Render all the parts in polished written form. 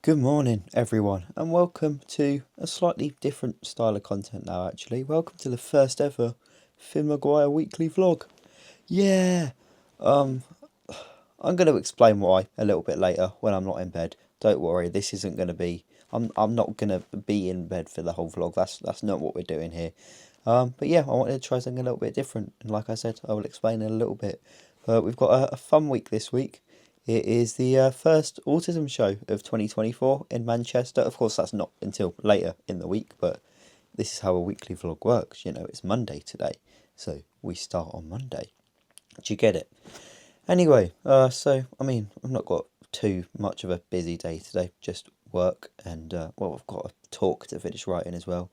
Good morning, everyone, and welcome to a slightly different style of content now, actually. Welcome to the first ever finnmcgwyre weekly vlog. Yeah! I'm going to explain why a little bit later when I'm not in bed. Don't worry, this isn't going to be... I'm not going to be in bed for the whole vlog. That's not what we're doing here. But yeah, I wanted to try something a little bit different. And like I said, I will explain in a little bit. We've got a fun week this week. It is the first Autism Show of 2024 in Manchester. Of course, that's not until later in the week, but this is how a weekly vlog works. You know, it's Monday today, so we start on Monday. Do you get it? Anyway, so, I mean, I've not got too much of a busy day today, just work and, well, I've got a talk to finish writing as well,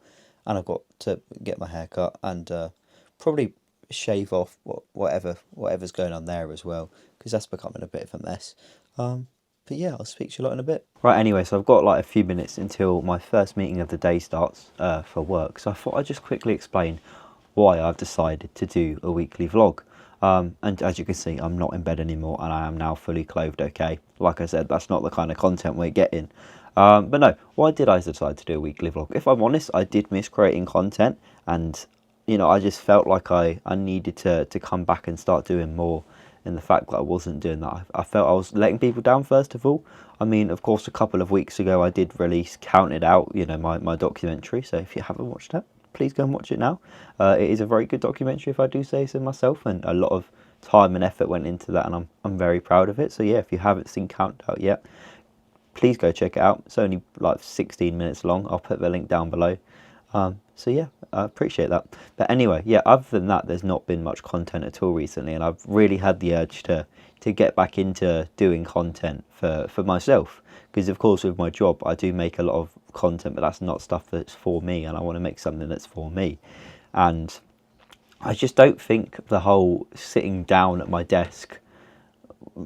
and I've got to get my hair cut and probably shave off whatever's going on there as well, because that's becoming a bit of a mess. But yeah, I'll speak to you lot in a bit. Right, anyway, so I've got like a few minutes until my first meeting of the day starts for work, so I thought I'd just quickly explain why I've decided to do a weekly vlog. And as you can see, I'm not in bed anymore and I am now fully clothed, okay? Like I said, that's not the kind of content we're getting. But no, why did I decide to do a weekly vlog? If I'm honest, I did miss creating content, and you know, I just felt like I needed to come back and start doing more. And the fact that I wasn't doing that, I felt I was letting people down, first of all. I mean, of course, a couple of weeks ago I did release Counted Out, you know, my documentary. So if you haven't watched that, please go and watch it now. It is a very good documentary, if I do say so myself, and a lot of time and effort went into that, and I'm very proud of it. So yeah, if you haven't seen Counted Out yet, please go check it out. It's only like 16 minutes long. I'll put the link down below. So yeah, I appreciate that. But anyway, yeah, other than that, there's not been much content at all recently, and I've really had the urge to get back into doing content for myself, because of course with my job I do make a lot of content, but that's not stuff that's for me, and I want to make something that's for me. And I just don't think the whole sitting down at my desk,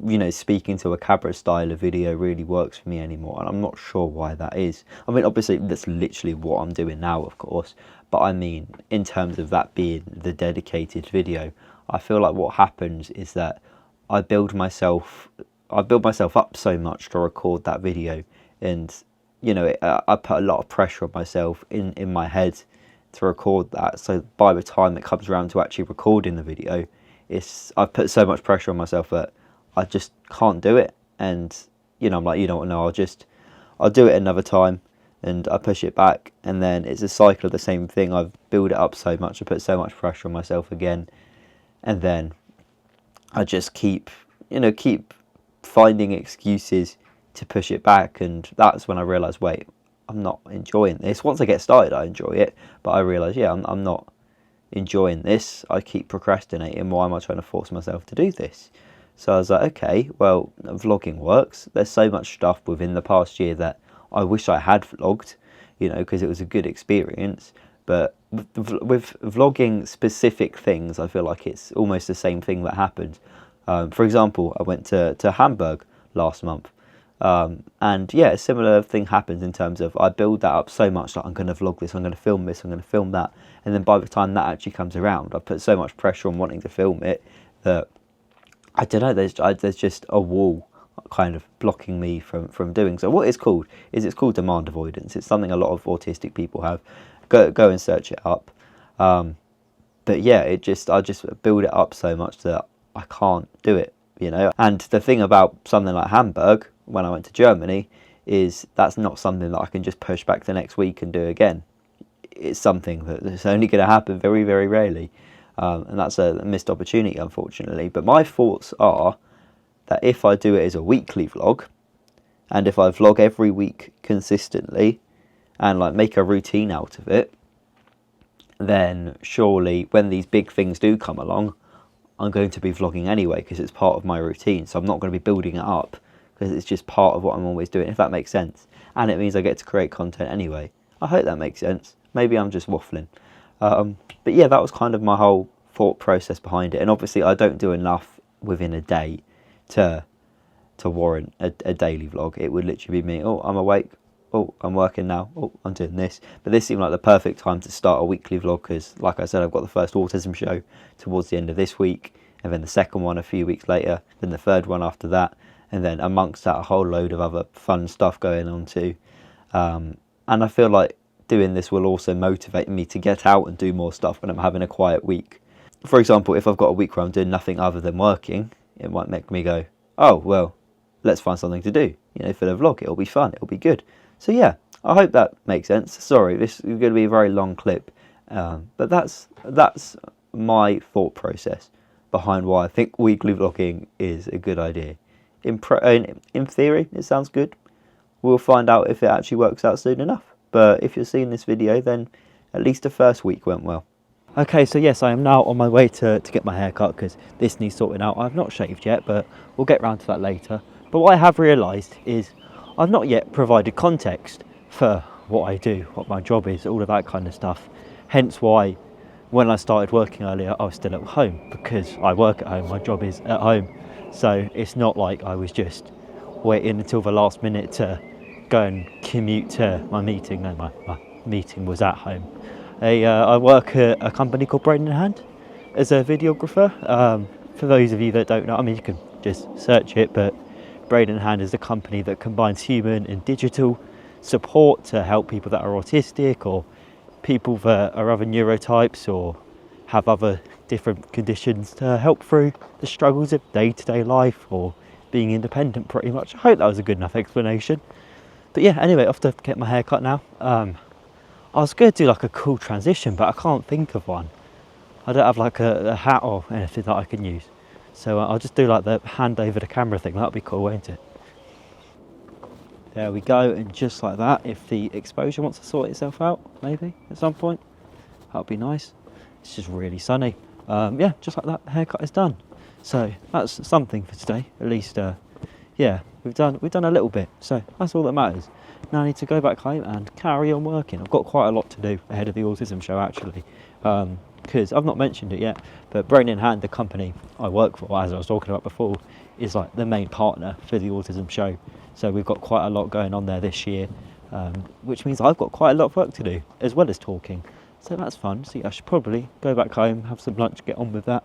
you know, speaking to a camera style of video really works for me anymore, and I'm not sure why that is. I mean, obviously that's literally what I'm doing now, of course, but I mean, in terms of that being the dedicated video, I feel like what happens is that I build myself up so much to record that video, and you know, I put a lot of pressure on myself in my head to record that, so by the time it comes around to actually recording the video, I've put so much pressure on myself that I just can't do it. And you know, I'm like, you know what, no, I'll do it another time, and I push it back, and then it's a cycle of the same thing. I've built it up so much, I put so much pressure on myself again, and then I just keep finding excuses to push it back. And that's when I realised, wait, I'm not enjoying this. Once I get started, I enjoy it, but I realise, yeah, I'm not enjoying this. I keep procrastinating. Why am I trying to force myself to do this? So I was like, okay, well, vlogging works. There's so much stuff within the past year that I wish I had vlogged, you know, because it was a good experience. But with vlogging specific things, I feel like it's almost the same thing that happened. For example, I went to Hamburg last month. And yeah, a similar thing happens in terms of I build that up so much, like I'm going to vlog this, I'm going to film this, I'm going to film that. And then by the time that actually comes around, I put so much pressure on wanting to film it that I don't know, there's just a wall kind of blocking me from doing so. What it's called it's called demand avoidance. It's something a lot of autistic people have. Go and search it up. But yeah, I just build it up so much that I can't do it, you know. And the thing about something like Hamburg, when I went to Germany, is that's not something that I can just push back the next week and do again. It's something that's only going to happen very, very rarely. And that's a missed opportunity, unfortunately. But my thoughts are that if I do it as a weekly vlog, and if I vlog every week consistently, and like make a routine out of it, then surely when these big things do come along, I'm going to be vlogging anyway, because it's part of my routine. So I'm not going to be building it up, because it's just part of what I'm always doing, if that makes sense. And it means I get to create content anyway. I hope that makes sense. Maybe I'm just waffling. But yeah, that was kind of my whole thought process behind it. And obviously I don't do enough within a day to warrant a daily vlog. It would literally be me, oh, I'm awake, oh, I'm working now, oh, I'm doing this. But this seemed like the perfect time to start a weekly vlog, because like I said, I've got the first Autism Show towards the end of this week, and then the second one a few weeks later, then the third one after that. and then amongst that a whole load of other fun stuff going on too. And I feel like doing this will also motivate me to get out and do more stuff when I'm having a quiet week. For example, if I've got a week where I'm doing nothing other than working, it might make me go, oh well, let's find something to do, you know, for the vlog. It'll be fun, it'll be good. So yeah, I hope that makes sense. Sorry, this is going to be a very long clip, but that's my thought process behind why I think weekly vlogging is a good idea. In theory, it sounds good. We'll find out if it actually works out soon enough. But if you're seeing this video, then at least the first week went well. Okay, so yes, I am now on my way to get my hair cut because this needs sorting out. I've not shaved yet, but we'll get round to that later. But what I have realised is I've not yet provided context for what I do, what my job is, all of that kind of stuff. Hence why when I started working earlier, I was still at home because I work at home, my job is at home. So it's not like I was just waiting until the last minute to go and commute to my meeting. No, my meeting was at home. I work at a company called Brain in Hand as a videographer. For those of you that don't know, I mean, you can just search it, but Brain in Hand is a company that combines human and digital support to help people that are autistic or people that are other neurotypes or have other different conditions to help through the struggles of day-to-day life or being independent pretty much. I hope that was a good enough explanation. But yeah, anyway, off to get my hair cut now. I was going to do like a cool transition, but I can't think of one. I don't have like a hat or anything that I can use. So I'll just do like the hand over the camera thing. That'll be cool, won't it? There we go, and just like that, if the exposure wants to sort itself out, maybe at some point, that'll be nice. It's just really sunny. Yeah, just like that, the haircut is done. So that's something for today, at least. Yeah, we've done a little bit, so that's all that matters. Now I need to go back home and carry on working. I've got quite a lot to do ahead of the Autism Show, actually, because I've not mentioned it yet, but Brain in Hand, the company I work for, as I was talking about before, is like the main partner for the Autism Show. So we've got quite a lot going on there this year, which means I've got quite a lot of work to do, as well as talking. So that's fun. So yeah, I should probably go back home, have some lunch, get on with that,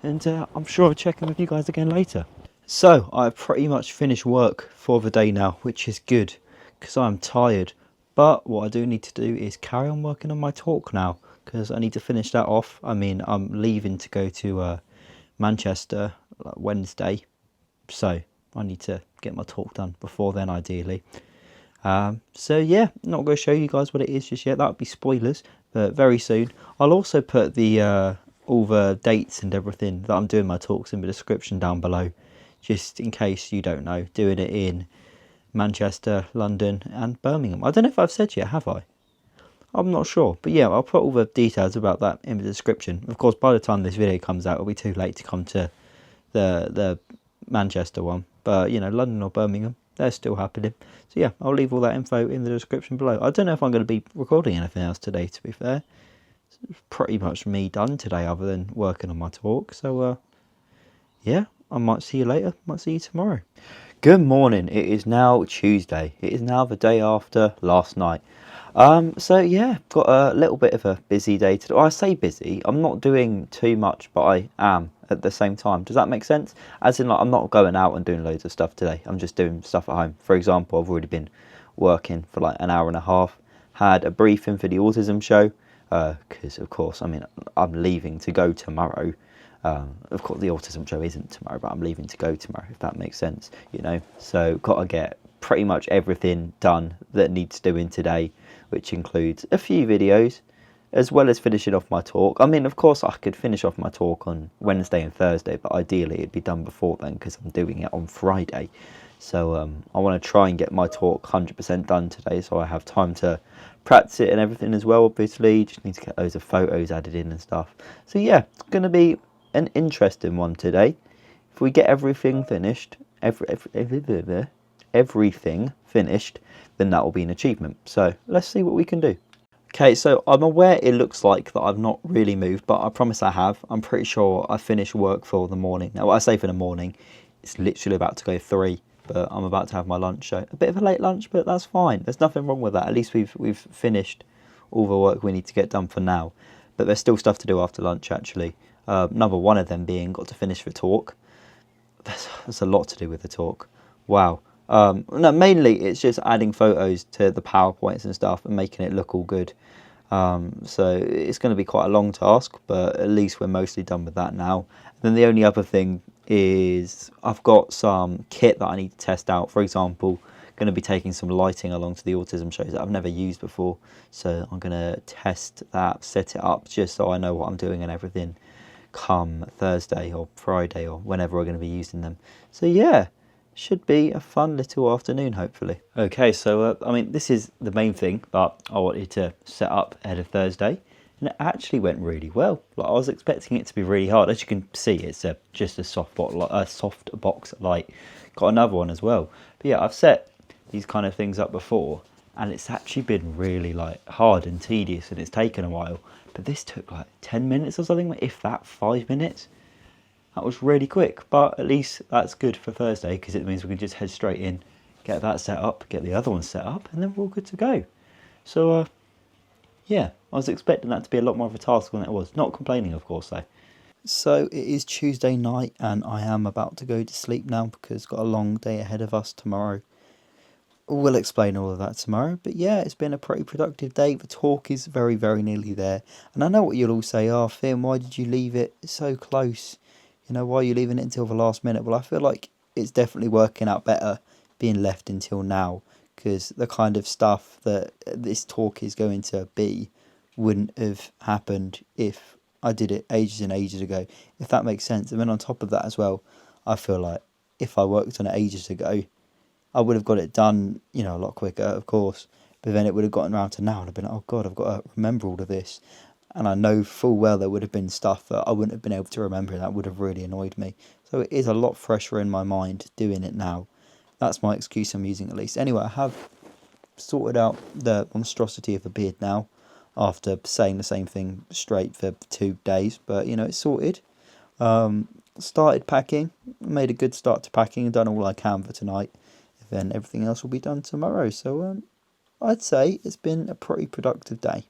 and I'm sure I'll check in with you guys again later. So I've pretty much finished work for the day now, which is good, because I'm tired. But what I do need to do is carry on working on my talk now, because I need to finish that off. I mean, I'm leaving to go to Manchester like Wednesday, so I need to get my talk done before then, ideally. So yeah, not going to show you guys what it is just yet. That would be spoilers, but very soon. I'll also put the all the dates and everything that I'm doing my talks in the description down below, just in case you don't know. Doing it in Manchester, London and Birmingham. I don't know if I've said yet, have I? I'm not sure, but yeah, I'll put all the details about that in the description. Of course, by the time this video comes out, it'll be too late to come to the Manchester one, but you know, London or Birmingham, they're still happening. So yeah, I'll leave all that info in the description below. I don't know if I'm going to be recording anything else today, to be fair. It's pretty much me done today, other than working on my talk. So yeah, I might see you later, might see you tomorrow. Good morning. It is now Tuesday. It is now the day after last night. So yeah, got a little bit of a busy day today. I say busy, I'm not doing too much, but I am at the same time. Does that make sense? As in, like, I'm not going out and doing loads of stuff today. I'm just doing stuff at home. For example, I've already been working for like an hour and a half. Had a briefing for the Autism Show, because of course, I mean, I'm leaving to go tomorrow. Of course, the Autism Show isn't tomorrow, but I'm leaving to go tomorrow, if that makes sense, you know. So got to get pretty much everything done that needs doing today, which includes a few videos, as well as finishing off my talk. I mean, of course, I could finish off my talk on Wednesday and Thursday, but ideally it'd be done before then, because I'm doing it on Friday. So I want to try and get my talk 100% done today, so I have time to practice it and everything as well. Obviously, just need to get loads of photos added in and stuff. So yeah, it's going to be an interesting one today. If we get everything finished, everything finished, then that will be an achievement. So let's see what we can do. Okay, so I'm aware it looks like that I've not really moved, but I promise I have. I'm pretty sure I finished work for the morning. Now, what I say for the morning, it's literally about to go 3, but I'm about to have my lunch. So a bit of a late lunch, but that's fine. There's nothing wrong with that. At least we've finished all the work we need to get done for now. But there's still stuff to do after lunch, actually. Number one of them being got to finish the talk. There's a lot to do with the talk. Wow. No, mainly it's just adding photos to the PowerPoints and stuff and making it look all good. So it's going to be quite a long task, but at least we're mostly done with that now. Then the only other thing is I've got some kit that I need to test out. For example, going to be taking some lighting along to the autism shows that I've never used before. So I'm going to test that, set it up just so I know what I'm doing and everything come Thursday or Friday or whenever we're going to be using them. So yeah, should be a fun little afternoon, hopefully. Okay, so I mean, this is the main thing that I wanted to set up ahead of Thursday, and it actually went really well. Like, I was expecting it to be really hard. As you can see, it's just a soft box light. Got another one as well. But yeah, I've set these kind of things up before, and it's actually been really like hard and tedious, and it's taken a while. But this took like 10 minutes or something, if that, 5 minutes. That was really quick, but at least that's good for Thursday because it means we can just head straight in, get that set up, get the other one set up, and then we're all good to go. So, yeah, I was expecting that to be a lot more of a task than it was. Not complaining, of course, though. So it is Tuesday night, and I am about to go to sleep now because I've got a long day ahead of us tomorrow. We'll explain all of that tomorrow, but yeah, it's been a pretty productive day. The talk is very, very nearly there. And I know what you'll all say, oh, Finn, why did you leave it so close? You know, why are you leaving it until the last minute? Well, I feel like it's definitely working out better being left until now, because the kind of stuff that this talk is going to be wouldn't have happened if I did it ages and ages ago, if that makes sense. And then on top of that as well, I feel like if I worked on it ages ago, I would have got it done, you know, a lot quicker, of course. But then it would have gotten around to now and I've been like, oh God, I've got to remember all of this. And I know full well there would have been stuff that I wouldn't have been able to remember, and that would have really annoyed me. So it is a lot fresher in my mind doing it now. That's my excuse I'm using, at least. Anyway, I have sorted out the monstrosity of the beard now after saying the same thing straight for 2 days. But, you know, it's sorted. Started packing. Made a good start to packing and done all I can for tonight. Then everything else will be done tomorrow. So I'd say it's been a pretty productive day.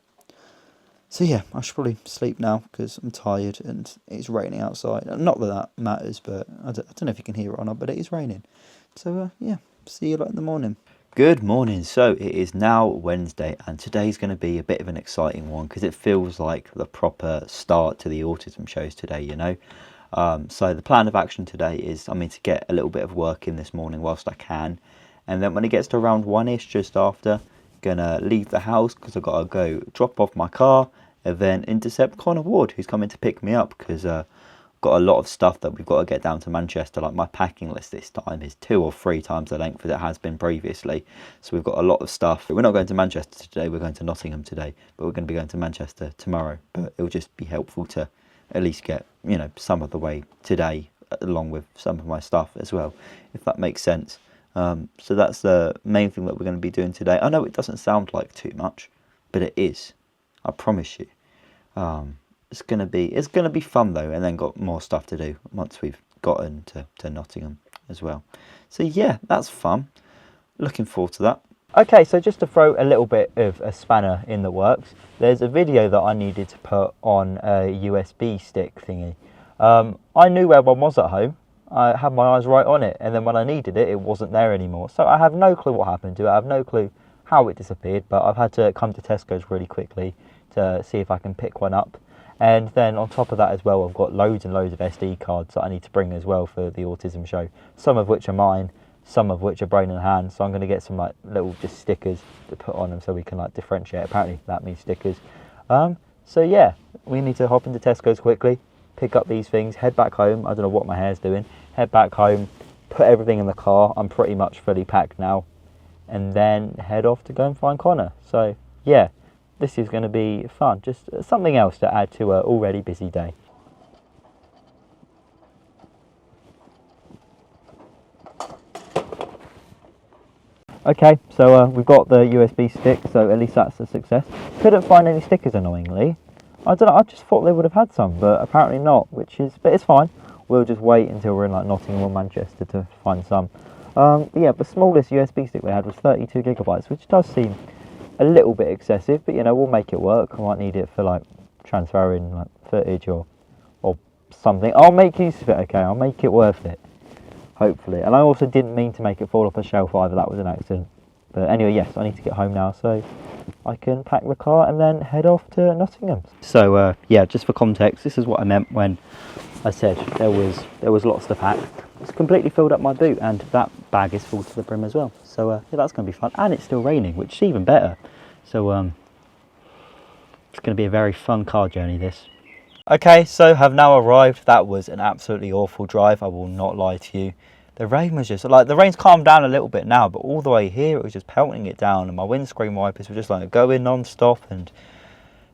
So yeah, I should probably sleep now because I'm tired and it's raining outside. Not that that matters, but I don't know if you can hear it or not, but it is raining. So yeah, see you in the morning. Good morning. So it is now Wednesday, and today's going to be a bit of an exciting one because it feels like the proper start to the autism shows today, you know. So the plan of action today is, to get a little bit of work in this morning whilst I can, and then when it gets to around 1ish, just after, gonna leave the house because I've got to go drop off my car and then intercept Connor Ward, who's coming to pick me up because I've got a lot of stuff that we've got to get down to Manchester. Like, my packing list this time is 2 or 3 times the length that it has been previously, so we've got a lot of stuff. We're not going to Manchester today, we're going to Nottingham today, but we're going to be going to Manchester tomorrow. But it'll just be helpful to at least get, you know, some of the way today along with some of my stuff as well, if that makes sense. So that's the main thing that we're going to be doing today. I know it doesn't sound like too much, but it is. I promise you. It's gonna be fun though, and then got more stuff to do once we've gotten to Nottingham as well. So yeah, that's fun. Looking forward to that. Okay, so just to throw a little bit of a spanner in the works, there's a video that I needed to put on a USB stick thingy. I knew where one was at home. I had my eyes right on it, and then when I needed it, it wasn't there anymore. So I have no clue what happened to it. I have no clue how it disappeared, but I've had to come to Tesco's really quickly to see if I can pick one up. And then on top of that as well, I've got loads and loads of SD cards that I need to bring as well for the autism show, some of which are mine, some of which are brain and hand. So I'm going to get some like little just stickers to put on them so we can like differentiate. Apparently that means stickers. So yeah, we need to hop into Tesco's quickly, pick up these things, head back home. I don't know what my hair's doing. Head back home, put everything in the car. I'm pretty much fully packed now, and then head off to go and find Connor. So yeah, this is going to be fun. Just something else to add to an already busy day. Okay, so we've got the USB stick, so at least that's a success. Couldn't find any stickers, annoyingly. I don't know, I just thought they would have had some, but apparently not, but it's fine. We'll just wait until we're in like Nottingham or Manchester to find some. Yeah, the smallest USB stick we had was 32 gigabytes, which does seem a little bit excessive, but you know, we'll make it work. I might need it for like transferring like footage or something. I'll make use of it, okay? I'll make it worth it. hopefully. And I also didn't mean to make it fall off a shelf either, that was an accident. But anyway, yes, I need to get home now, so I can pack the car and then head off to Nottingham. So yeah, just for context, this is what I meant when I said there was lots to pack. It's completely filled up my boot, and that bag is full to the brim as well. So yeah, that's going to be fun, and it's still raining, which is even better. So it's going to be a very fun car journey, this. Okay, so have now arrived. That was an absolutely awful drive, I will not lie to you. The rain was just, like, the rain's calmed down a little bit now, but all the way here it was just pelting it down, and my windscreen wipers were just like going non-stop, and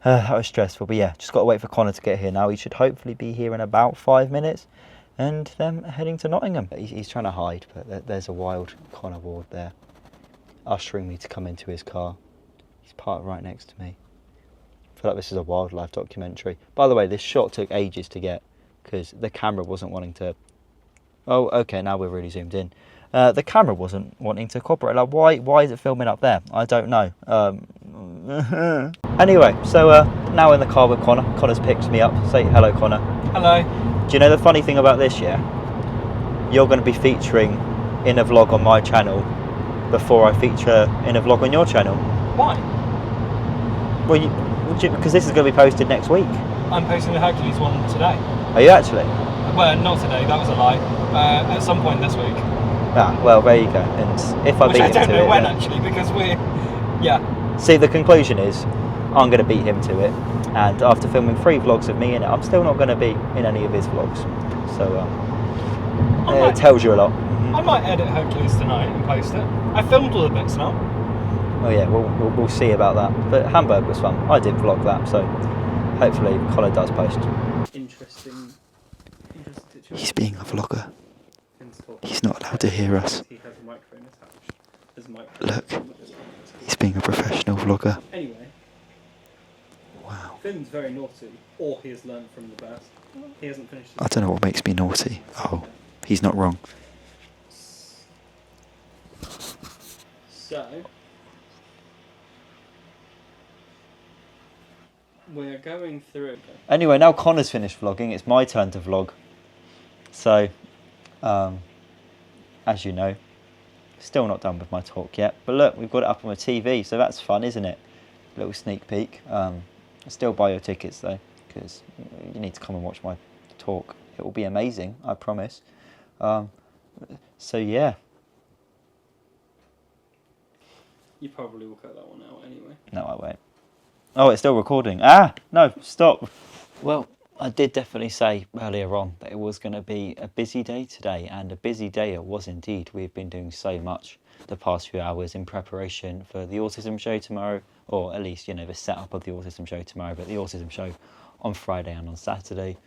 that was stressful. But yeah, just got to wait for Connor to get here now. He should hopefully be here in about 5 minutes, and then heading to Nottingham. He's trying to hide, but there's a wild Connor Ward there, ushering me to come into his car. He's parked right next to me. I feel like this is a wildlife documentary. By the way, this shot took ages to get, because the camera wasn't wanting to... Oh, okay, now we're really zoomed in. The camera wasn't wanting to cooperate. Like, why is it filming up there? I don't know. Anyway, so now in the car with Connor. Connor's picked me up. Say hello, Connor. Hello. Do you know the funny thing about this, yeah? You're going to be featuring in a vlog on my channel before I feature in a vlog on your channel. Why? Well, because this is going to be posted next week. I'm posting the Hercules one today. Are you actually? Well, not today, that was a lie. At some point this week. Ah, well, there you go. And if I beat him to it... I don't know when, actually, because we're... Yeah. See, the conclusion is, I'm going to beat him to it. And after filming 3 vlogs of me in it, I'm still not going to be in any of his vlogs. So, it tells you a lot. I might edit Hercules tonight and post it. I filmed all the bits now. Oh yeah, we'll see about that. But Hamburg was fun. I did vlog that, so hopefully Connor does post. Interesting situation. He's being a vlogger. He's not allowed to hear us. He has a microphone attached. Look, he's being a professional vlogger. Anyway. Wow. Finn's very naughty, or he has learned from the best. He hasn't finished his... I don't know what makes me naughty. Oh, he's not wrong. So... we're going through... Anyway, now Connor's finished vlogging, it's my turn to vlog. So, as you know, still not done with my talk yet. But look, we've got it up on the TV, so that's fun, isn't it? Little sneak peek. Still buy your tickets though, because you need to come and watch my talk. It will be amazing, I promise. So yeah. You probably will cut that one out anyway. No, I won't. Oh, it's still recording. Ah, no, stop. Well, I did definitely say earlier on that it was going to be a busy day today, and a busy day it was indeed. We've been doing so much the past few hours in preparation for the Autism Show tomorrow, or at least, you know, the setup of the Autism Show tomorrow, but the Autism Show on Friday and on Saturday.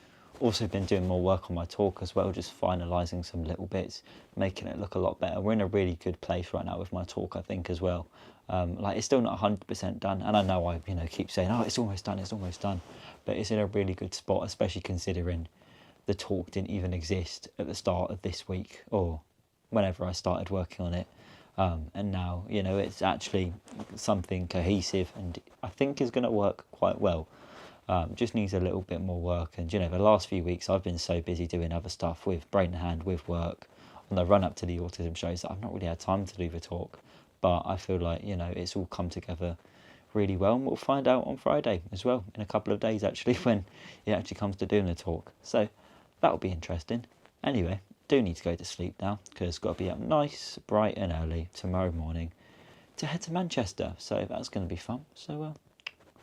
Also been doing more work on my talk as well, just finalising some little bits, making it look a lot better. We're in a really good place right now with my talk, I think, as well. Like, it's still not 100% done, and I know I, you know, keep saying, oh, it's almost done, but it's in a really good spot, especially considering the talk didn't even exist at the start of this week, or whenever I started working on it. And now, you know, it's actually something cohesive, and I think is going to work quite well. Just needs a little bit more work, and you know, the last few weeks I've been so busy doing other stuff with Brain in Hand, with work, on the run up to the autism shows, that I've not really had time to do the talk. But I feel like, you know, it's all come together really well, and we'll find out on Friday as well, in a couple of days actually, when it actually comes to doing the talk. So that'll be interesting. Anyway, do need to go to sleep now, because got to be up nice, bright and early tomorrow morning to head to Manchester. So that's going to be fun. So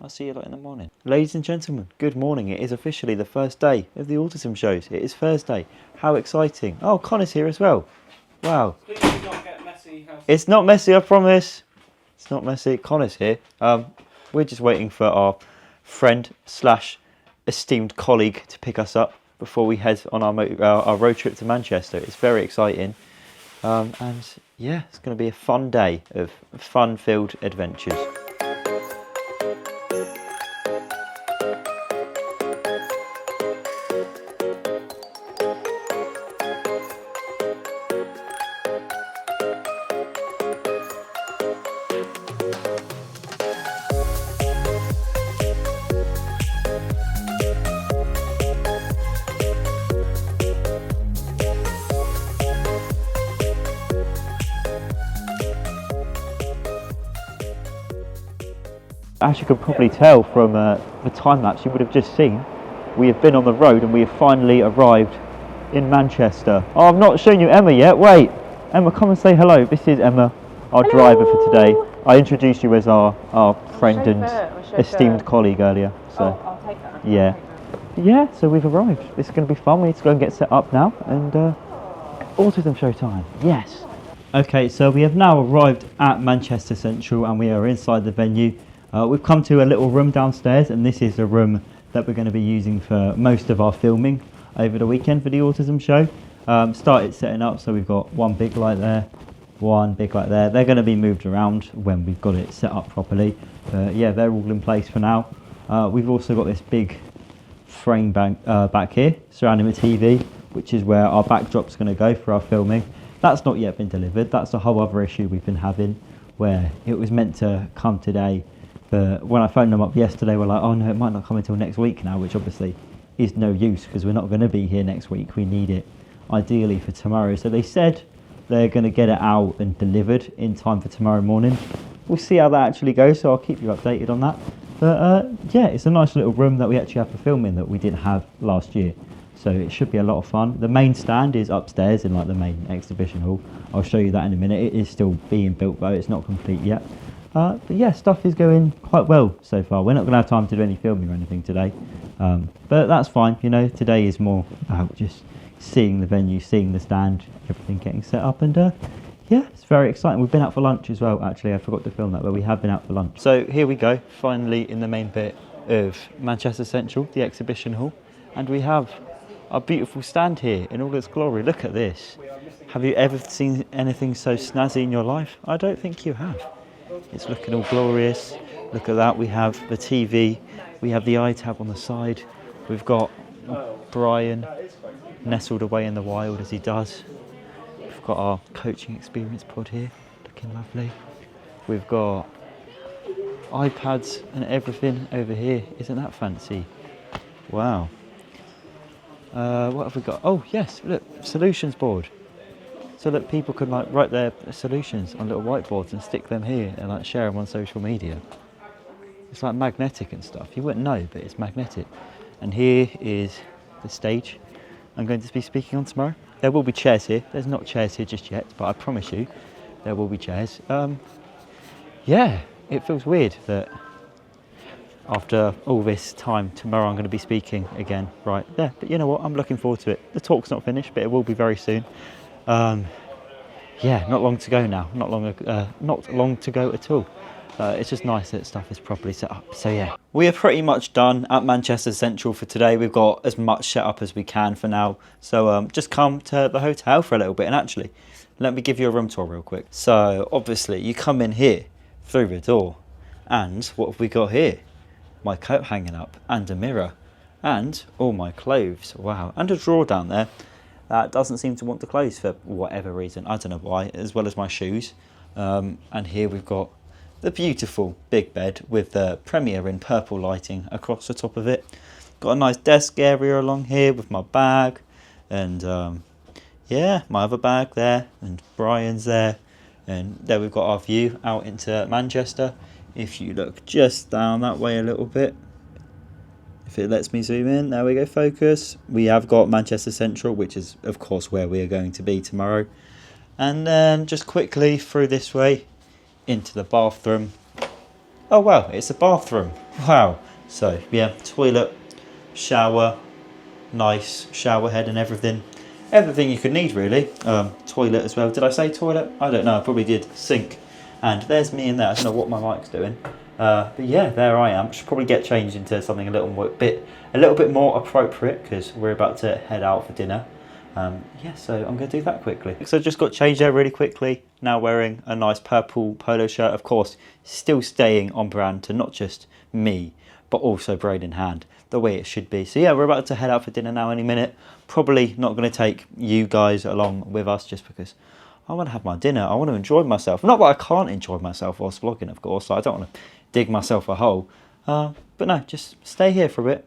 I'll see you lot in the morning. Ladies and gentlemen, good morning. It is officially the first day of the autism shows. It is Thursday. How exciting. Oh, Connor's here as well. Wow. Please do not get messy. It's not messy, I promise. It's not messy. Connor's here. We're just waiting for our friend / esteemed colleague to pick us up before we head on our road trip to Manchester. It's very exciting. And yeah, it's going to be a fun day of fun-filled adventures. As you could probably tell from the time lapse you would have just seen, we have been on the road and we have finally arrived in Manchester. Oh, I've not shown you Emma yet. Wait, Emma, come and say hello. This is Emma, our driver for today. I introduced you as our friend and esteemed colleague earlier. So I'll take that. yeah. Yeah, so we've arrived. This is going to be fun. We need to go and get set up now and Autism Show time. Yes. Okay, so we have now arrived at Manchester Central and we are inside the venue. We've come to a little room downstairs, and this is a room that we're going to be using for most of our filming over the weekend for the Autism Show. Started setting up, so we've got one big light there, one big light there. They're going to be moved around when we've got it set up properly. Yeah, they're all in place for now. We've also got this big frame back here surrounding the TV, which is where our backdrop's going to go for our filming. That's not yet been delivered. That's a whole other issue we've been having, where it was meant to come today, but when I phoned them up yesterday, we're like, oh no, it might not come until next week now, which obviously is no use because we're not going to be here next week. We need it ideally for tomorrow. So they said they're going to get it out and delivered in time for tomorrow morning. We'll see how that actually goes, so I'll keep you updated on that. But yeah, it's a nice little room that we actually have for filming that we didn't have last year. So it should be a lot of fun. The main stand is upstairs in like the main exhibition hall. I'll show you that in a minute. It is still being built though, it's not complete yet. But yeah, stuff is going quite well so far. We're not going to have time to do any filming or anything today. But that's fine, you know, today is more about just seeing the venue, seeing the stand, everything getting set up, and yeah, it's very exciting. We've been out for lunch as well, actually. I forgot to film that, but we have been out for lunch. So here we go, finally in the main bit of Manchester Central, the exhibition hall. And we have our beautiful stand here in all its glory. Look at this. Have you ever seen anything so snazzy in your life? I don't think you have. It's looking all glorious. Look at that, we have the TV, we have the iTab on the side. We've got Brian nestled away in the wild as he does. We've got our coaching experience pod here, looking lovely. We've got iPads and everything over here. Isn't that fancy? Wow. What have we got? Oh yes, look, solutions board. So that people can like write their solutions on little whiteboards and stick them here and like share them on social media. It's like magnetic and stuff. You wouldn't know, but it's magnetic. And here is the stage I'm going to be speaking on tomorrow. There will be chairs here. There's not chairs here just yet, but I promise you there will be chairs. Yeah, it feels weird that after all this time, tomorrow I'm going to be speaking again right there. But you know what? I'm looking forward to it. The talk's not finished, but it will be very soon. Yeah, not long to go now. Not long to go at all. It's just nice that stuff is properly set up. So yeah, we are pretty much done at Manchester Central for today. We've got as much set up as we can for now. So just come to the hotel for a little bit, and actually, let me give you a room tour real quick. So obviously, you come in here through the door, and what have we got here? My coat hanging up, and a mirror, and all my clothes. Wow, and a drawer down there that doesn't seem to want to close for whatever reason. I don't know why, as well as my shoes. And here we've got the beautiful big bed with the Premiere in purple lighting across the top of it. Got a nice desk area along here with my bag, and yeah, my other bag there, and Brian's there, and there we've got our view out into Manchester. If you look just down that way a little bit, if it lets me zoom in, there we go, focus. We have got Manchester Central, which is of course where we are going to be tomorrow. And then just quickly through this way into the bathroom. Oh wow, it's a bathroom. Wow. So yeah, toilet, shower, nice shower head and everything. Everything you could need really. Toilet as well. Did I say toilet? I don't know, I probably did. Sink. And there's me in there. I don't know what my mic's doing. But yeah, there I am. Should probably get changed into something a little bit more appropriate because we're about to head out for dinner. Yeah, so I'm going to do that quickly. So just got changed there really quickly. Now wearing a nice purple polo shirt. Of course, still staying on brand to not just me, but also braid in hand, the way it should be. So yeah, we're about to head out for dinner now any minute. Probably not going to take you guys along with us just because I want to have my dinner. I want to enjoy myself. Not that I can't enjoy myself whilst vlogging, of course. I don't want to dig myself a hole. But no, just stay here for a bit.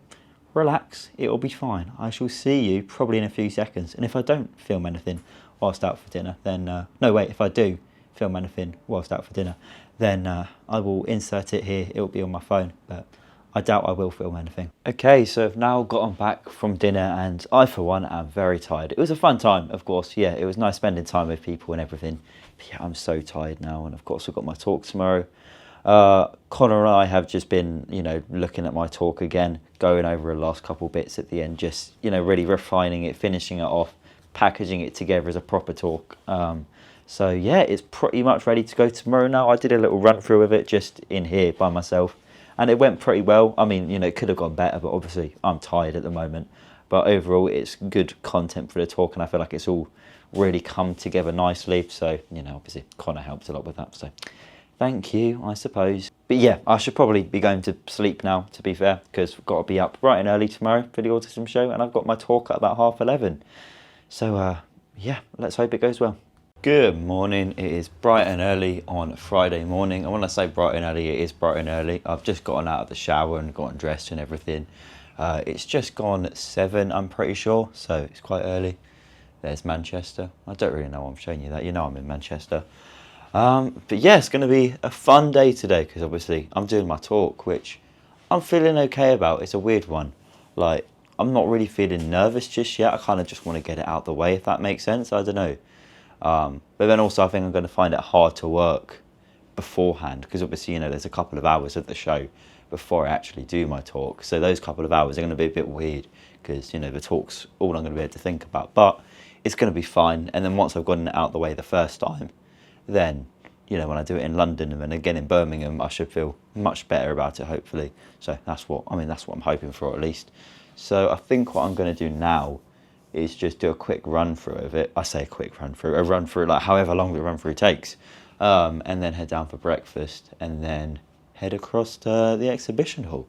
Relax. It'll be fine. I shall see you probably in a few seconds. And if I don't film anything whilst out for dinner, then... no, wait. If I do film anything whilst out for dinner, then I will insert it here. It will be on my phone, but I doubt I will film anything. Okay, so I've now gotten back from dinner and I, for one, am very tired. It was a fun time, of course. Yeah, it was nice spending time with people and everything. But yeah, I'm so tired now, and of course I've got my talk tomorrow. Connor and I have just been, you know, looking at my talk again, going over the last couple bits at the end, just, you know, really refining it, finishing it off, packaging it together as a proper talk. So yeah, it's pretty much ready to go tomorrow now. I did a little run through of it just in here by myself, and it went pretty well. I mean, you know, it could have gone better, but obviously I'm tired at the moment. But overall, it's good content for the talk, and I feel like it's all really come together nicely. So, you know, obviously Connor helped a lot with that. So thank you, I suppose. But yeah, I should probably be going to sleep now, to be fair, because I've got to be up bright and early tomorrow for the Autism Show, and I've got my talk at about 11:30. So yeah, let's hope it goes well. Good morning. It is bright and early on Friday morning. And when I say bright and early, it is bright and early. I've just gotten out of the shower and gotten dressed and everything. It's just gone 7, I'm pretty sure, so it's quite early. There's Manchester. I don't really know why I'm showing you that. You know I'm in Manchester. But yeah, it's going to be a fun day today because obviously I'm doing my talk, which I'm feeling okay about. It's a weird one. Like, I'm not really feeling nervous just yet. I kind of just want to get it out the way, if that makes sense. I don't know. But then also I think I'm going to find it hard to work beforehand because obviously, you know, there's a couple of hours of the show before I actually do my talk. So those couple of hours are going to be a bit weird because, you know, the talk's all I'm going to be able to think about. But it's going to be fine. And then once I've gotten it out the way the first time, then, you know, when I do it in London and then again in Birmingham, I should feel much better about it, hopefully. So that's what I'm hoping for, at least. So I think what I'm going to do now is just do a quick run through of it. I say a quick run through, like however long the run through takes, and then head down for breakfast and then head across to the exhibition hall.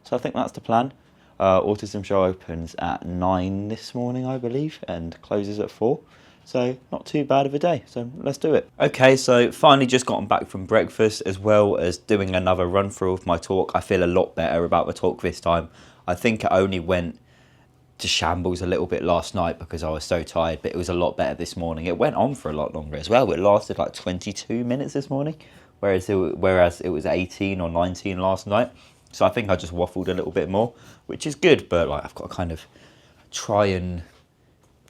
So I think that's the plan. Autism Show opens at 9 this morning, I believe, and closes at 4. So not too bad of a day, so let's do it. Okay, so finally just gotten back from breakfast as well as doing another run through of my talk. I feel a lot better about the talk this time. I think it only went to shambles a little bit last night because I was so tired, but it was a lot better this morning. It went on for a lot longer as well. It lasted like 22 minutes this morning, whereas it was 18 or 19 last night. So I think I just waffled a little bit more, which is good, but like I've got to kind of try and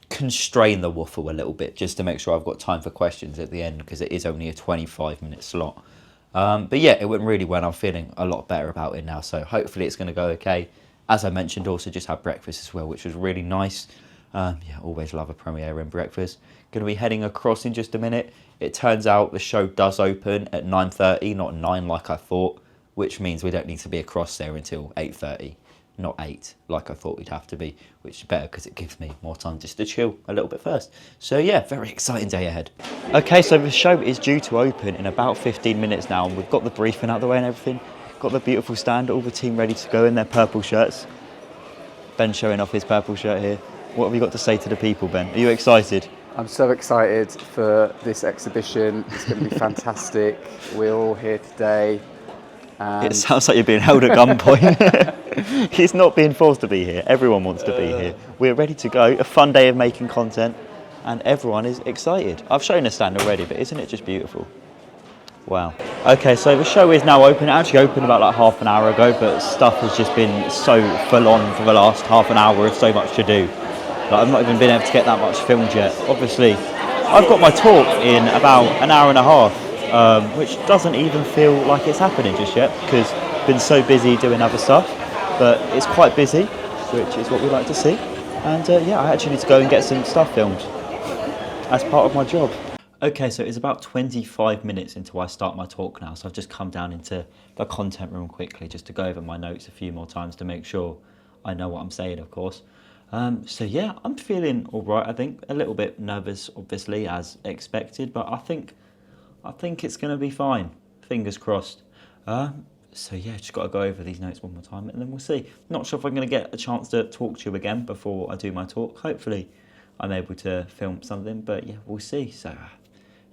constrain the waffle a little bit just to make sure I've got time for questions at the end because it is only a 25-minute slot. But yeah, it went really well. I'm feeling a lot better about it now, so hopefully it's going to go okay. As I mentioned, also just had breakfast as well, which was really nice. Yeah, always love a premiere and breakfast. Going to be heading across in just a minute. It turns out the show does open at 9:30, not 9 like I thought, which means we don't need to be across there until 8:30, not 8 like I thought we'd have to be, which is better because it gives me more time just to chill a little bit first. So yeah, very exciting day ahead. Okay, so the show is due to open in about 15 minutes now, and we've got the briefing out of the way and everything. Got the beautiful stand, all the team ready to go in their purple shirts. Ben showing off his purple shirt here. What have you got to say to the people, Ben? Are you excited? I'm so excited for this exhibition. It's going to be fantastic. We're all here today. It sounds like you're being held at gunpoint. He's not being forced to be here. Everyone wants to be here. We're ready to go. A fun day of making content, and everyone is excited. I've shown the stand already, but isn't it just beautiful? Wow. Okay, so the show is now open. It actually opened about like half an hour ago, but stuff has just been so full on for the last half an hour with so much to do. Like, I've not even been able to get that much filmed yet. Obviously, I've got my talk in about an hour and a half, which doesn't even feel like it's happening just yet because I've been so busy doing other stuff, but it's quite busy, which is what we like to see. And yeah, I actually need to go and get some stuff filmed as part of my job. Okay, so it's about 25 minutes until I start my talk now, so I've just come down into the content room quickly just to go over my notes a few more times to make sure I know what I'm saying, of course. So yeah, I'm feeling all right, I think. A little bit nervous, obviously, as expected, but I think it's going to be fine. Fingers crossed. So yeah, just got to go over these notes one more time and then we'll see. Not sure if I'm going to get a chance to talk to you again before I do my talk. Hopefully I'm able to film something, but yeah, we'll see. So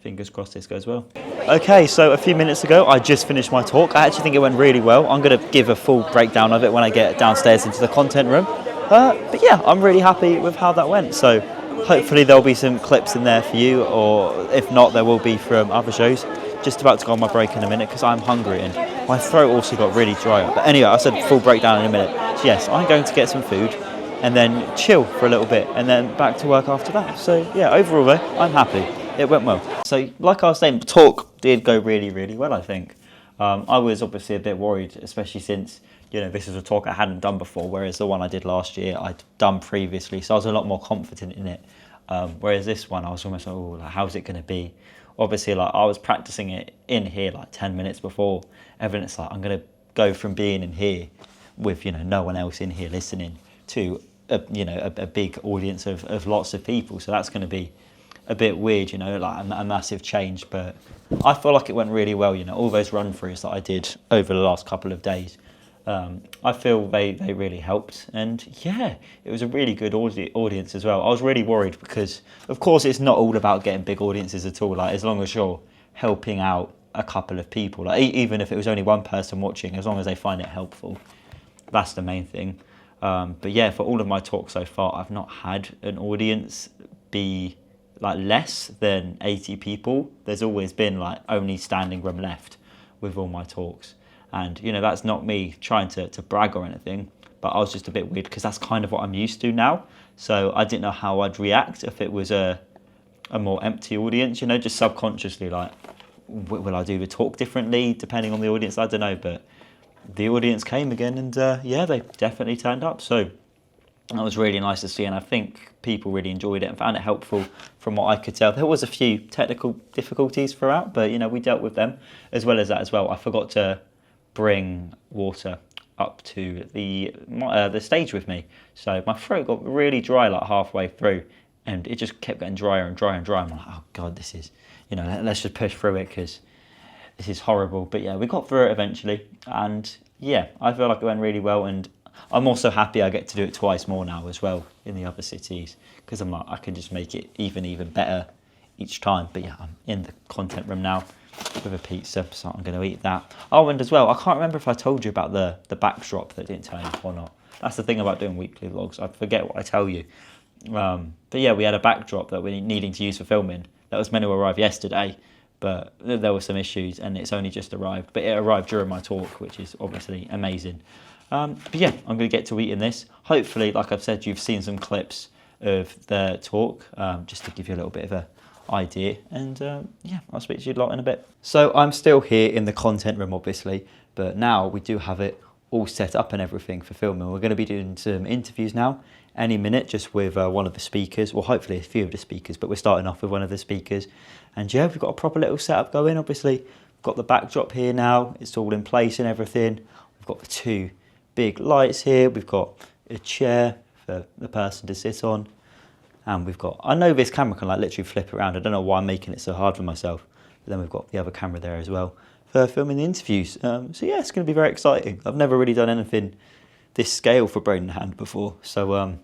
fingers crossed this goes well. Okay, so a few minutes ago, I just finished my talk. I actually think it went really well. I'm going to give a full breakdown of it when I get downstairs into the content room. But yeah, I'm really happy with how that went. So hopefully there'll be some clips in there for you, or if not, there will be from other shows. just about to go on my break in a minute because I'm hungry and my throat also got really dry. But anyway, I said full breakdown in a minute. So yes, I'm going to get some food and then chill for a little bit and then back to work after that. So yeah, overall though, I'm happy. It went well. So like I was saying, the talk did go really, really well, I think. I was obviously a bit worried, especially since, you know, this is a talk I hadn't done before, whereas the one I did last year I'd done previously, so I was a lot more confident in it. Whereas this one I was almost like, oh, like, how's it going to be? Obviously, like, I was practicing it in here like 10 minutes before, and then it's like I'm going to go from being in here with, you know, no one else in here listening to a big audience of lots of people, so that's going to be a bit weird, you know, like a massive change. But I feel like it went really well, you know, all those run-throughs that I did over the last couple of days. I feel they really helped, and yeah, it was a really good audience as well. I was really worried because, of course, it's not all about getting big audiences at all. Like, as long as you're helping out a couple of people, like even if it was only one person watching, as long as they find it helpful, that's the main thing. But yeah, for all of my talks so far, I've not had an audience be like less than 80 people. There's always been like only standing room left with all my talks. And, you know, that's not me trying to brag or anything, but I was just a bit weird because that's kind of what I'm used to now. So I didn't know how I'd react if it was a more empty audience, you know, just subconsciously, like, will I do the talk differently depending on the audience? I don't know, but the audience came again, and yeah, they definitely turned up. So that was really nice to see, and I think people really enjoyed it and found it helpful from what I could tell. There was a few technical difficulties throughout, but, you know, we dealt with them. As well as that as well, I forgot to bring water up to the stage with me, so my throat got really dry like halfway through, and it just kept getting drier and drier and drier. I'm like, oh god, this is, you know, let's just push through it because this is horrible. But yeah, we got through it eventually, and yeah, I feel like it went really well, and I'm also happy I get to do it twice more now as well in the other cities, because I'm like, I can just make it even better each time. But yeah, I'm in the content room now with a pizza, so I'm going to eat that. Oh, and as well, I can't remember if I told you about the backdrop that didn't turn up or not. That's the thing about doing weekly vlogs, I forget what I tell you. But yeah, we had a backdrop that we're needing to use for filming that was meant to arrive yesterday, but there were some issues and it's only just arrived. But it arrived during my talk, which is obviously amazing. But yeah, I'm going to get to eating this. Hopefully, like I've said, you've seen some clips of the talk, just to give you a little bit of a idea, and yeah, I'll speak to you a lot in a bit. So I'm still here in the content room, obviously, but now we do have it all set up and everything for filming. We're going to be doing some interviews now any minute, just with one of the speakers, well, hopefully a few of the speakers, but we're starting off with one of the speakers. And yeah, we've got a proper little setup going. Obviously, we've got the backdrop here now, it's all in place and everything. We've got the two big lights here, we've got a chair for the person to sit on, and we've got, I know this camera can like literally flip around, I don't know why I'm making it so hard for myself, but then we've got the other camera there as well for filming the interviews. So yeah, it's going to be very exciting. I've never really done anything this scale for Brain in Hand before, so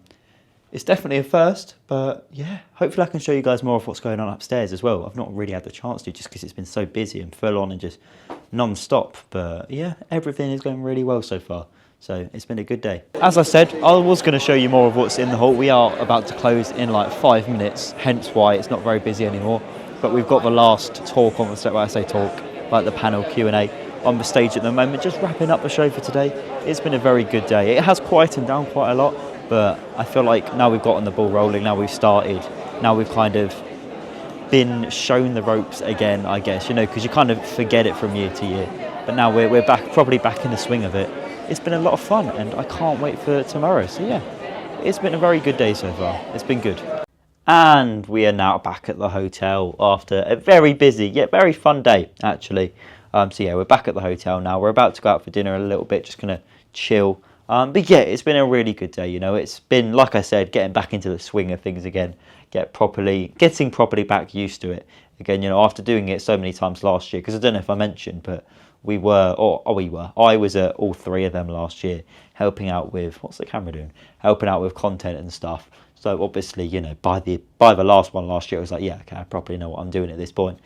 it's definitely a first. But yeah, hopefully I can show you guys more of what's going on upstairs as well. I've not really had the chance to, just because it's been so busy and full on and just non-stop. But yeah, everything is going really well so far. So it's been a good day. As I said, I was going to show you more of what's in the hall. We are about to close in like 5 minutes, hence why it's not very busy anymore. But we've got the last talk on the stage, well, I say talk, like the panel Q&A on the stage at the moment, just wrapping up the show for today. It's been a very good day. It has quietened down quite a lot, but I feel like now we've gotten the ball rolling, now we've started, now we've kind of been shown the ropes again, I guess, you know, because you kind of forget it from year to year. But now we're back, probably back in the swing of it. It's been a lot of fun, and I can't wait for tomorrow. So yeah, it's been a very good day so far. It's been good. And we are now back at the hotel after a very busy yet very fun day, actually. So yeah, we're back at the hotel now. We're about to go out for dinner in a little bit, just gonna chill. But yeah, it's been a really good day. You know, it's been, like I said, getting back into the swing of things again, getting properly back used to it again. You know, after doing it so many times last year, because I don't know if I mentioned, but I was at all 3 of them last year, helping out with, what's the camera doing? Helping out with content and stuff. So obviously, you know, by the last one last year, I was like, yeah, okay, I probably know what I'm doing at this point.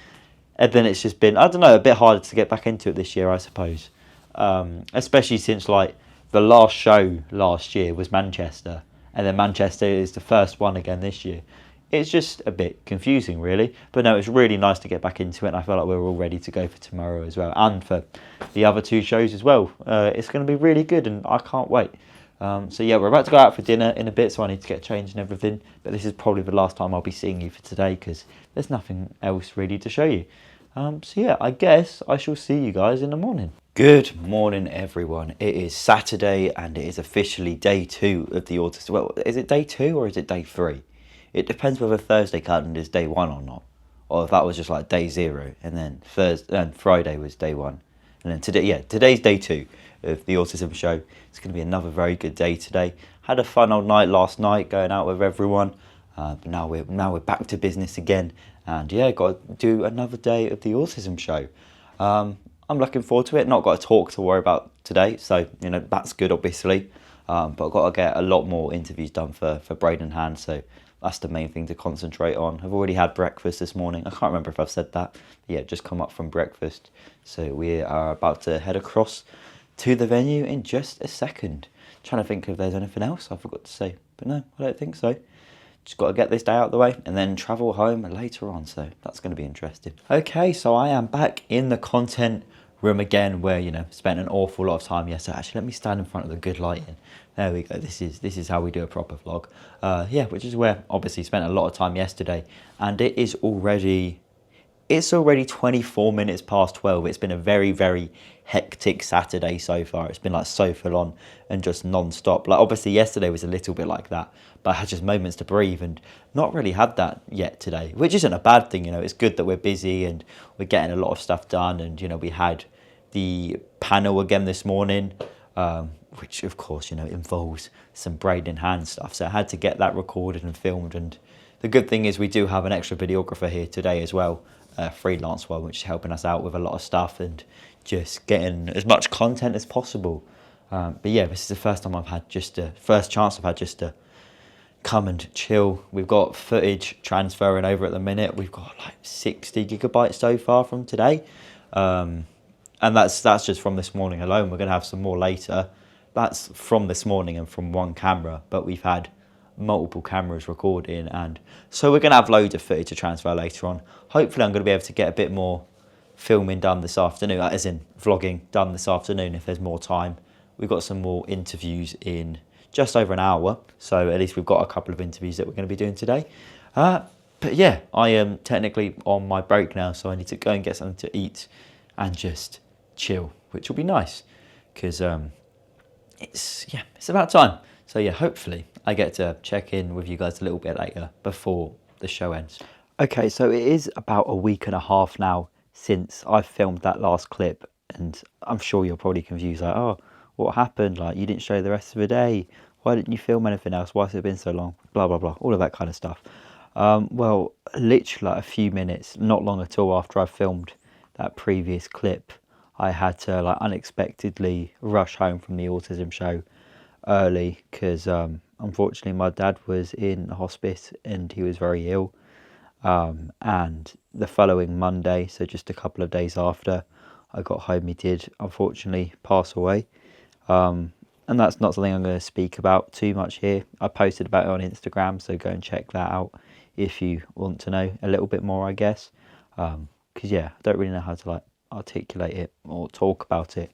And then it's just been, I don't know, a bit harder to get back into it this year, I suppose. Especially since like the last show last year was Manchester, and then Manchester is the first one again this year it's just a bit confusing really. But no, it's really nice to get back into it, and I feel like we're all ready to go for tomorrow as well, and for the other 2 shows as well. It's going to be really good, and I can't wait. So yeah, we're about to go out for dinner in a bit, so I need to get changed and everything, but this is probably the last time I'll be seeing you for today, because there's nothing else really to show you. So yeah, I guess I shall see you guys in the morning. Good morning everyone. It is Saturday and it is officially day 2 of the Autistic. Well, is it day 2 or is it day 3? It depends whether Thursday calendar is day 1 or not, or if that was just like day 0 and then Thursday and Friday was day 1, and then today, yeah, today's day 2 of the Autism Show. It's going to be another very good day today. Had a fun old night last night going out with everyone, but now we're back to business again, and yeah, got to do another day of the Autism Show. I'm looking forward to it. Not got a talk to worry about today, so you know that's good obviously, but I've got to get a lot more interviews done for Brain and Hand, so that's the main thing to concentrate on. I've already had breakfast this morning. I can't remember if I've said that, but yeah, just come up from breakfast, so we are about to head across to the venue in just a second. Trying to think if there's anything else I forgot to say, but no, I don't think so. Just got to get this day out of the way and then travel home later on, so that's going to be interesting. Okay, so I am back in the content room again, where you know spent an awful lot of time yesterday. Actually, let me stand in front of the good lighting. There we go. This is how we do a proper vlog. Yeah, which is where obviously spent a lot of time yesterday, and it's already 24 minutes past 12. It's been a very, very hectic Saturday so far. It's been like so full on and just non-stop. Like obviously yesterday was a little bit like that, but I had just moments to breathe, and not really had that yet today, which isn't a bad thing. You know, it's good that we're busy and we're getting a lot of stuff done. And you know, we had the panel again this morning, which of course, you know, involves some brain in hand stuff. So I had to get that recorded and filmed. And the good thing is we do have an extra videographer here today as well, a freelance one, which is helping us out with a lot of stuff and just getting as much content as possible. But yeah, this is the first time I've had first chance I've had just to come and chill. We've got footage transferring over at the minute. We've got like 60 gigabytes so far from today. And that's just from this morning alone. We're going to have some more later. That's from this morning and from one camera, but we've had multiple cameras recording, and so we're going to have loads of footage to transfer later on. Hopefully I'm going to be able to get a bit more filming done this afternoon, as in vlogging done this afternoon if there's more time. We've got some more interviews in just over an hour, so at least we've got a couple of interviews that we're going to be doing today. But yeah, I am technically on my break now, so I need to go and get something to eat and just chill, which will be nice, because it's about time. So yeah, hopefully I get to check in with you guys a little bit later before the show ends. Okay, so it is about a week and a half now since I filmed that last clip, and I'm sure you're probably confused, like, oh, what happened? Like, you didn't show the rest of the day. Why didn't you film anything else? Why has it been so long? Blah, blah, blah, all of that kind of stuff. Well, literally like a few minutes, not long at all after I filmed that previous clip, I had to like unexpectedly rush home from the Autism Show early, because unfortunately my dad was in hospice and he was very ill, and the following Monday, so just a couple of days after I got home, he did unfortunately pass away. And that's not something I'm going to speak about too much here. I posted about it on Instagram, so go and check that out if you want to know a little bit more, I guess, because yeah, I don't really know how to like articulate it or talk about it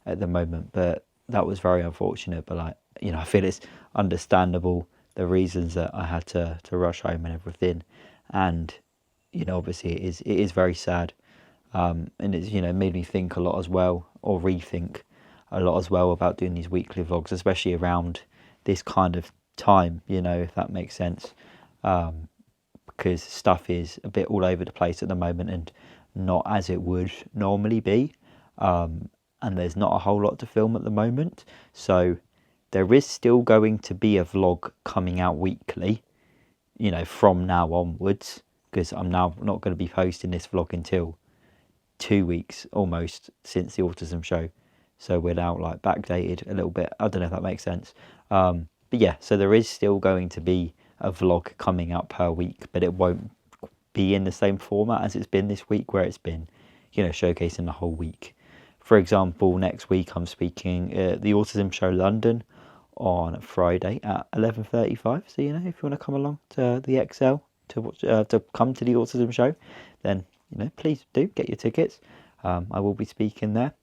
at the moment, but that was very unfortunate. But like, you know, I feel it's understandable, the reasons that I had to rush home and everything, and you know, obviously it is very sad, and it's, you know, made me think a lot as well, or rethink a lot as well, about doing these weekly vlogs, especially around this kind of time, you know, if that makes sense, because stuff is a bit all over the place at the moment and not as it would normally be, and there's not a whole lot to film at the moment. So there is still going to be a vlog coming out weekly, you know, from now onwards, because I'm now not going to be posting this vlog until 2 weeks almost since the Autism Show. So we're now like backdated a little bit. I don't know if that makes sense. But yeah, so there is still going to be a vlog coming out per week, but it won't be in the same format as it's been this week, where it's been, you know, showcasing the whole week. For example, next week I'm speaking at the Autism Show London on Friday at 11:35. So, you know, if you want to come along to the XL, to watch, to come to the Autism Show, then please do get your tickets. I will be speaking there.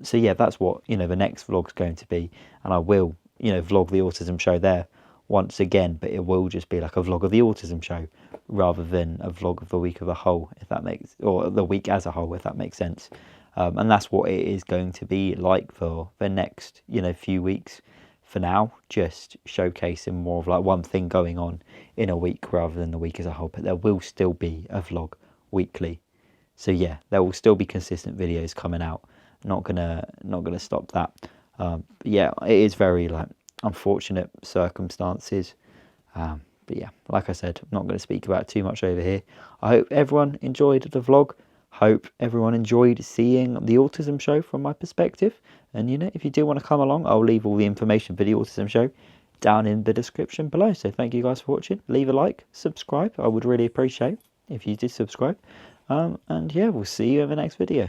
So yeah, that's what the next vlog's going to be, and I will vlog the Autism Show there once again, but it will just be like a vlog of the Autism Show rather than a vlog of the week of a whole, if that makes, or the week as a whole, if that makes sense. And that's what it is going to be like for the next few weeks. For now, just showcasing more of like one thing going on in a week rather than the week as a whole. But there will still be a vlog weekly. So yeah, there will still be consistent videos coming out. Not gonna stop that. But yeah, it is very like unfortunate circumstances. But yeah, like I said, I'm not going to speak about it too much over here. I hope everyone enjoyed the vlog. Hope everyone enjoyed seeing the Autism Show from my perspective. And if you do want to come along, I'll leave all the information for the Autism Show down in the description below. So thank you guys for watching. Leave a like, subscribe. I would really appreciate if you did subscribe. And yeah, we'll see you in the next video.